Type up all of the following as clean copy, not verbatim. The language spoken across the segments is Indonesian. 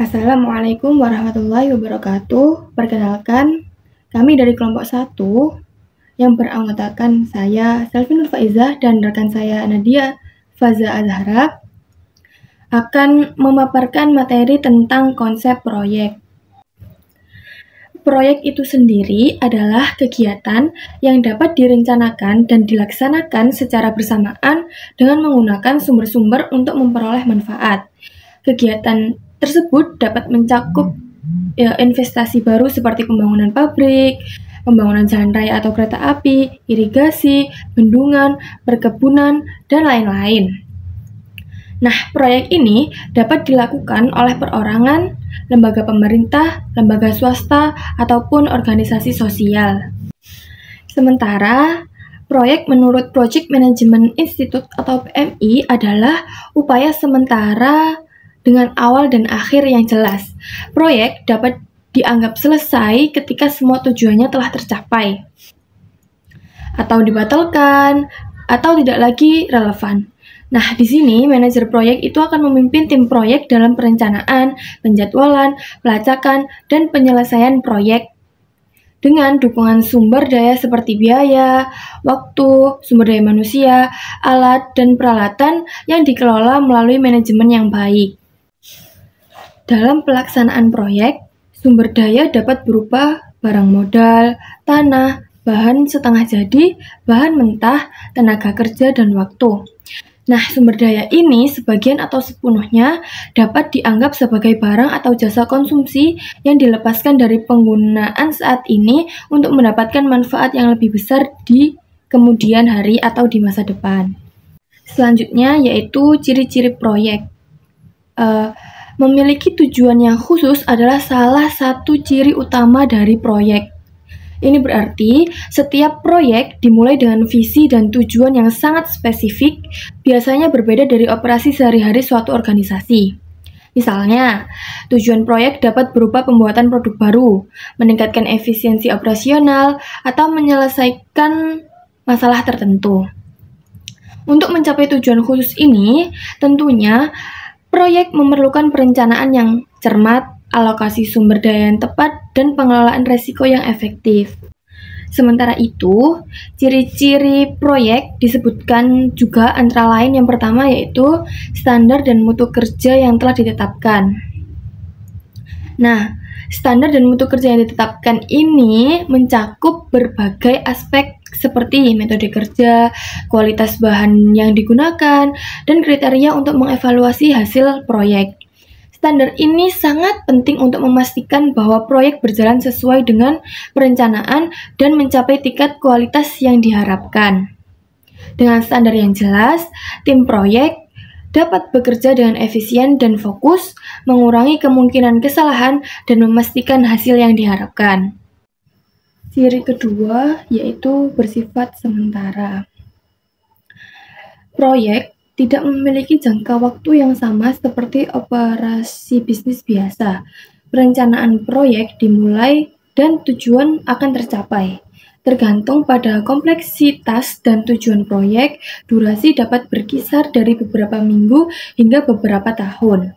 Assalamualaikum warahmatullahi wabarakatuh. Perkenalkan, kami dari kelompok 1 yang beranggotakan saya, Selvin Nur Faizah, dan rekan saya, Nadia Faza Azhara, akan memaparkan materi tentang konsep proyek. Proyek itu sendiri adalah kegiatan yang dapat direncanakan dan dilaksanakan secara bersamaan dengan menggunakan sumber-sumber untuk memperoleh manfaat. Kegiatan tersebut dapat mencakup investasi baru seperti pembangunan pabrik, pembangunan jalan raya atau kereta api, irigasi, bendungan, perkebunan, dan lain-lain. Nah, proyek ini dapat dilakukan oleh perorangan, lembaga pemerintah, lembaga swasta, ataupun organisasi sosial. Sementara, proyek menurut Project Management Institute atau PMI adalah upaya sementara dengan awal dan akhir yang jelas. Proyek dapat dianggap selesai ketika semua tujuannya telah tercapai, atau dibatalkan, atau tidak lagi relevan. Nah, di sini manajer proyek itu akan memimpin tim proyek dalam perencanaan, penjadwalan, pelacakan, dan penyelesaian proyek dengan dukungan sumber daya seperti biaya, waktu, sumber daya manusia, alat, dan peralatan yang dikelola melalui manajemen yang baik. Dalam pelaksanaan proyek, sumber daya dapat berupa barang modal, tanah, bahan setengah jadi, bahan mentah, tenaga kerja, dan waktu. Nah, sumber daya ini sebagian atau sepenuhnya dapat dianggap sebagai barang atau jasa konsumsi yang dilepaskan dari penggunaan saat ini untuk mendapatkan manfaat yang lebih besar di kemudian hari atau di masa depan. Selanjutnya yaitu ciri-ciri proyek. Memiliki tujuan yang khusus adalah salah satu ciri utama dari proyek. Ini berarti setiap proyek dimulai dengan visi dan tujuan yang sangat spesifik, biasanya berbeda dari operasi sehari-hari suatu organisasi. Misalnya, tujuan proyek dapat berupa pembuatan produk baru, meningkatkan efisiensi operasional, atau menyelesaikan masalah tertentu. Untuk mencapai tujuan khusus ini, tentunya proyek memerlukan perencanaan yang cermat, alokasi sumber daya yang tepat, dan pengelolaan risiko yang efektif. Sementara itu, ciri-ciri proyek disebutkan juga antara lain yang pertama yaitu standar dan mutu kerja yang telah ditetapkan. Nah, standar dan mutu kerja yang ditetapkan ini mencakup berbagai aspek seperti metode kerja, kualitas bahan yang digunakan, dan kriteria untuk mengevaluasi hasil proyek. Standar ini sangat penting untuk memastikan bahwa proyek berjalan sesuai dengan perencanaan dan mencapai tingkat kualitas yang diharapkan. Dengan standar yang jelas, tim proyek dapat bekerja dengan efisien dan fokus, mengurangi kemungkinan kesalahan, dan memastikan hasil yang diharapkan. Ciri kedua yaitu bersifat sementara. Proyek tidak memiliki jangka waktu yang sama seperti operasi bisnis biasa. Perencanaan proyek dimulai dan tujuan akan tercapai. Tergantung pada kompleksitas dan tujuan proyek, durasi dapat berkisar dari beberapa minggu hingga beberapa tahun.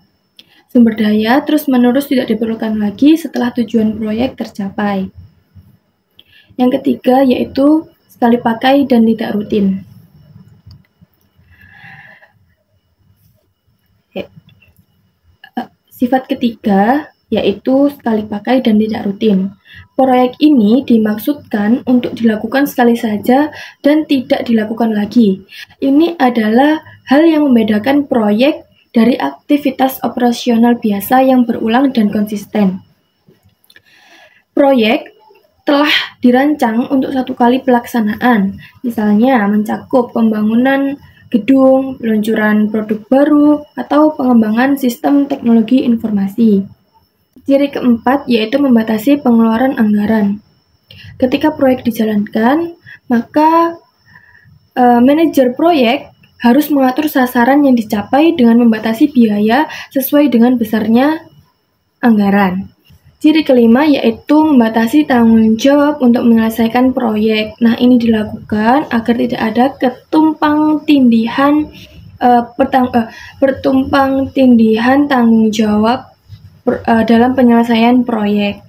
Sumber daya terus-menerus tidak diperlukan lagi setelah tujuan proyek tercapai. Yang ketiga yaitu sekali pakai dan tidak rutin. Sifat ketiga yaitu sekali pakai dan tidak rutin. Proyek ini dimaksudkan untuk dilakukan sekali saja dan tidak dilakukan lagi. Ini adalah hal yang membedakan proyek dari aktivitas operasional biasa yang berulang dan konsisten. Proyek telah dirancang untuk satu kali pelaksanaan, misalnya mencakup pembangunan gedung, peluncuran produk baru, atau pengembangan sistem teknologi informasi. Ciri keempat yaitu membatasi pengeluaran anggaran. Ketika proyek dijalankan, maka manajer proyek harus mengatur sasaran yang dicapai dengan membatasi biaya sesuai dengan besarnya anggaran. Ciri kelima yaitu membatasi tanggung jawab untuk menyelesaikan proyek. Nah, ini dilakukan agar tidak ada pertumpang tindihan tanggung jawab dalam penyelesaian proyek.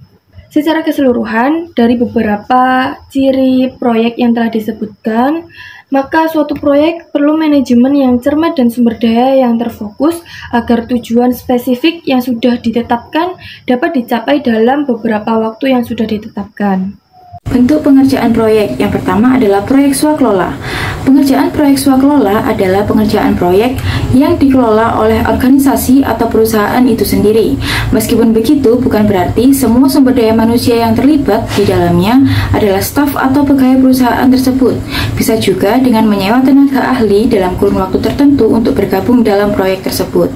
Secara keseluruhan, dari beberapa ciri proyek yang telah disebutkan, maka suatu proyek perlu manajemen yang cermat dan sumber daya yang terfokus agar tujuan spesifik yang sudah ditetapkan dapat dicapai dalam beberapa waktu yang sudah ditetapkan. Bentuk pengerjaan proyek yang pertama adalah proyek swakelola. Pengerjaan proyek swakelola adalah pengerjaan proyek yang dikelola oleh organisasi atau perusahaan itu sendiri. Meskipun begitu, bukan berarti semua sumber daya manusia yang terlibat di dalamnya adalah staf atau pegawai perusahaan tersebut. Bisa juga dengan menyewa tenaga ahli dalam kurun waktu tertentu untuk bergabung dalam proyek tersebut.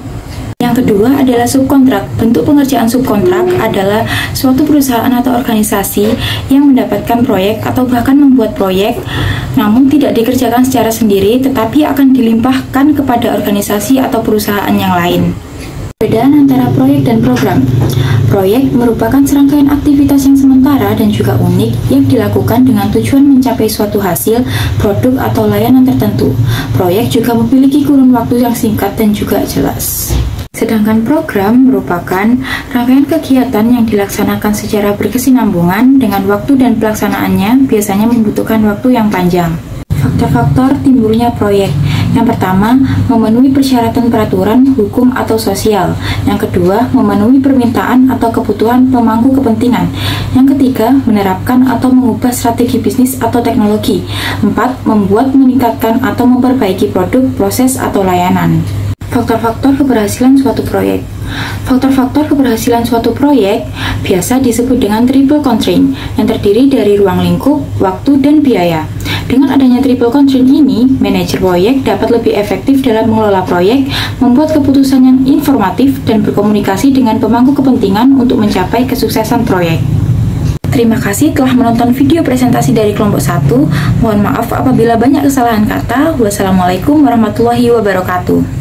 Yang kedua adalah subkontrak. Bentuk pengerjaan subkontrak adalah suatu perusahaan atau organisasi yang mendapatkan proyek atau bahkan membuat proyek, namun tidak dikerjakan secara sendiri, tetapi akan dilimpahkan kepada organisasi atau perusahaan yang lain. Perbedaan antara proyek dan program. Proyek merupakan serangkaian aktivitas yang sementara dan juga unik yang dilakukan dengan tujuan mencapai suatu hasil, produk, atau layanan tertentu. Proyek juga memiliki kurun waktu yang singkat dan juga jelas. Sedangkan program merupakan rangkaian kegiatan yang dilaksanakan secara berkesinambungan dengan waktu dan pelaksanaannya biasanya membutuhkan waktu yang panjang. Faktor-faktor timbulnya proyek. Yang pertama, memenuhi persyaratan peraturan, hukum, atau sosial. Yang kedua, memenuhi permintaan atau kebutuhan pemangku kepentingan. Yang ketiga, menerapkan atau mengubah strategi bisnis atau teknologi. 4. Membuat, meningkatkan, atau memperbaiki produk, proses, atau layanan. Faktor-faktor keberhasilan suatu proyek. Faktor-faktor keberhasilan suatu proyek biasa disebut dengan triple constraint yang terdiri dari ruang lingkup, waktu, dan biaya. Dengan adanya triple constraint ini, manajer proyek dapat lebih efektif dalam mengelola proyek, membuat keputusan yang informatif, dan berkomunikasi dengan pemangku kepentingan untuk mencapai kesuksesan proyek. Terima kasih telah menonton video presentasi dari kelompok 1. Mohon maaf apabila banyak kesalahan kata. Wassalamualaikum warahmatullahi wabarakatuh.